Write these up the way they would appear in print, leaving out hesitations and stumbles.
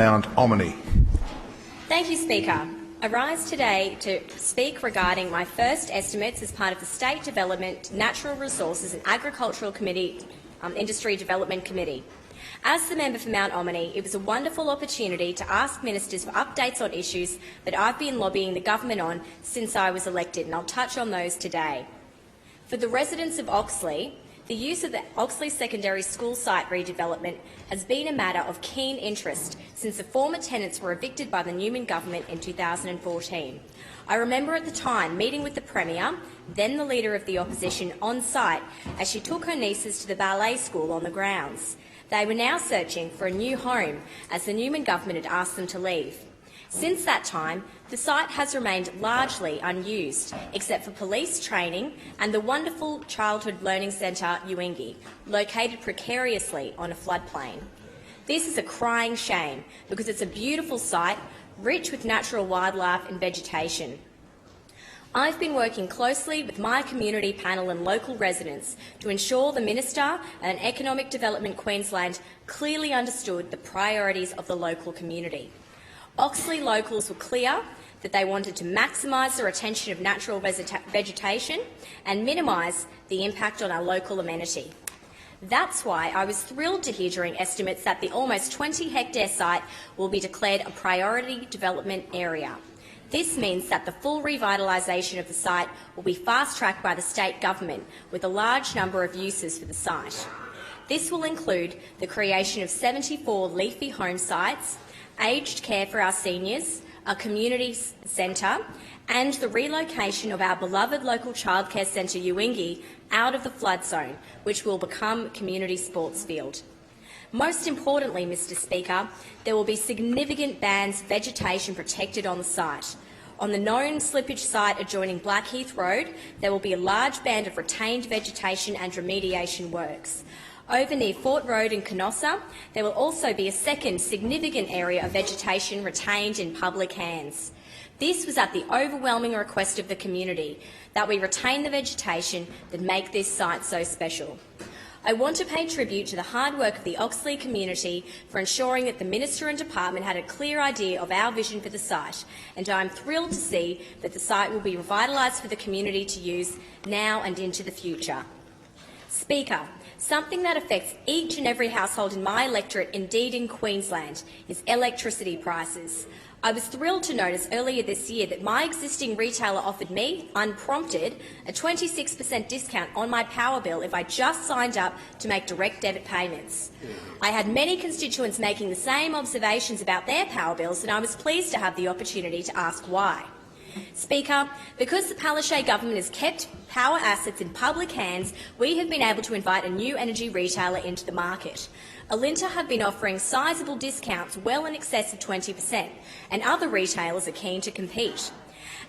Mount Omni. Thank you, Speaker. I rise today to speak regarding my first estimates as part of the State Development, Natural Resources and Agricultural Committee, Industry Development Committee. As the member for Mount Omni, it was a wonderful opportunity to ask ministers for updates on issues that I've been lobbying the government on since I was elected, and I'll touch on those today. For the residents of Oxley, the use of the Oxley Secondary School site redevelopment has been a matter of keen interest since the former tenants were evicted by the Newman government in 2014. I remember at the time meeting with the Premier, then the Leader of the Opposition, on site as she took her nieces to the ballet school on the grounds. They were now searching for a new home as the Newman government had asked them to leave. Since that time, the site has remained largely unused, except for police training and the wonderful Childhood Learning Centre Uwingi, located precariously on a floodplain. This is a crying shame because it's a beautiful site, rich with natural wildlife and vegetation. I've been working closely with my community panel and local residents to ensure the Minister and Economic Development Queensland clearly understood the priorities of the local community. Oxley locals were clear that they wanted to maximise the retention of natural vegetation and minimise the impact on our local amenity. That's why I was thrilled to hear during estimates that the almost 20-hectare site will be declared a priority development area. This means that the full revitalisation of the site will be fast-tracked by the state government, with a large number of uses for the site. This will include the creation of 74 leafy home sites, aged care for our seniors, a community centre, and the relocation of our beloved local childcare centre Uwingi out of the flood zone, which will become a community sports field. Most importantly, Mr Speaker, there will be significant bands of vegetation protected on the site. On the known slippage site adjoining Blackheath Road, there will be a large band of retained vegetation and remediation works. Over near Fort Road in Canossa, there will also be a second significant area of vegetation retained in public hands. This was at the overwhelming request of the community that we retain the vegetation that make this site so special. I want to pay tribute to the hard work of the Oxley community for ensuring that the Minister and Department had a clear idea of our vision for the site, and I am thrilled to see that the site will be revitalised for the community to use now and into the future. Speaker, something that affects each and every household in my electorate, indeed in Queensland, is electricity prices. I was thrilled to notice earlier this year that my existing retailer offered me, unprompted, a 26% discount on my power bill if I just signed up to make direct debit payments. I had many constituents making the same observations about their power bills, and I was pleased to have the opportunity to ask why. Speaker, because the Palaszczuk government has kept power assets in public hands, we have been able to invite a new energy retailer into the market. Alinta have been offering sizeable discounts well in excess of 20%, and other retailers are keen to compete.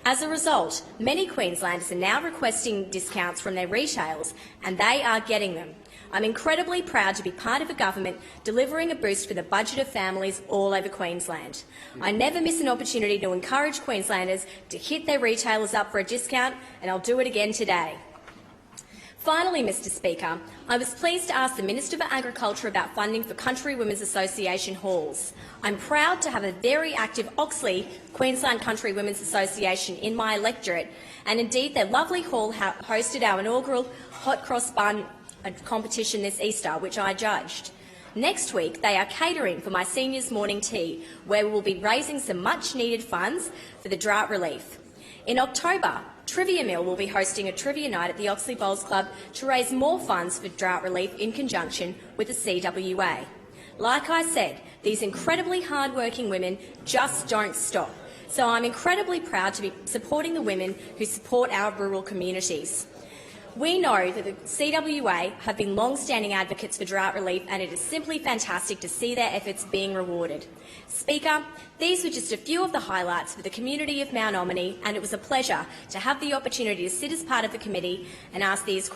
As a result, many Queenslanders are now requesting discounts from their retailers, and they are getting them. I'm incredibly proud to be part of a government delivering a boost for the budget of families all over Queensland. I never miss an opportunity to encourage Queenslanders to hit their retailers up for a discount, and I'll do it again today. Finally, Mr Speaker, I was pleased to ask the Minister for Agriculture about funding for Country Women's Association halls. I'm proud to have a very active Oxley Queensland Country Women's Association in my electorate, and indeed their lovely hall hosted our inaugural hot cross bun competition this Easter, which I judged. Next week, they are catering for my seniors' morning tea, where we will be raising some much-needed funds for the drought relief. In October, Trivia Mill will be hosting a trivia night at the Oxley Bowls Club to raise more funds for drought relief in conjunction with the QCWA. Like I said, these incredibly hard-working women just don't stop, so I'm incredibly proud to be supporting the women who support our rural communities. We know that the QCWA have been long-standing advocates for drought relief, and it is simply fantastic to see their efforts being rewarded. Speaker, these were just a few of the highlights for the community of Mount Omni, and it was a pleasure to have the opportunity to sit as part of the committee and ask these questions.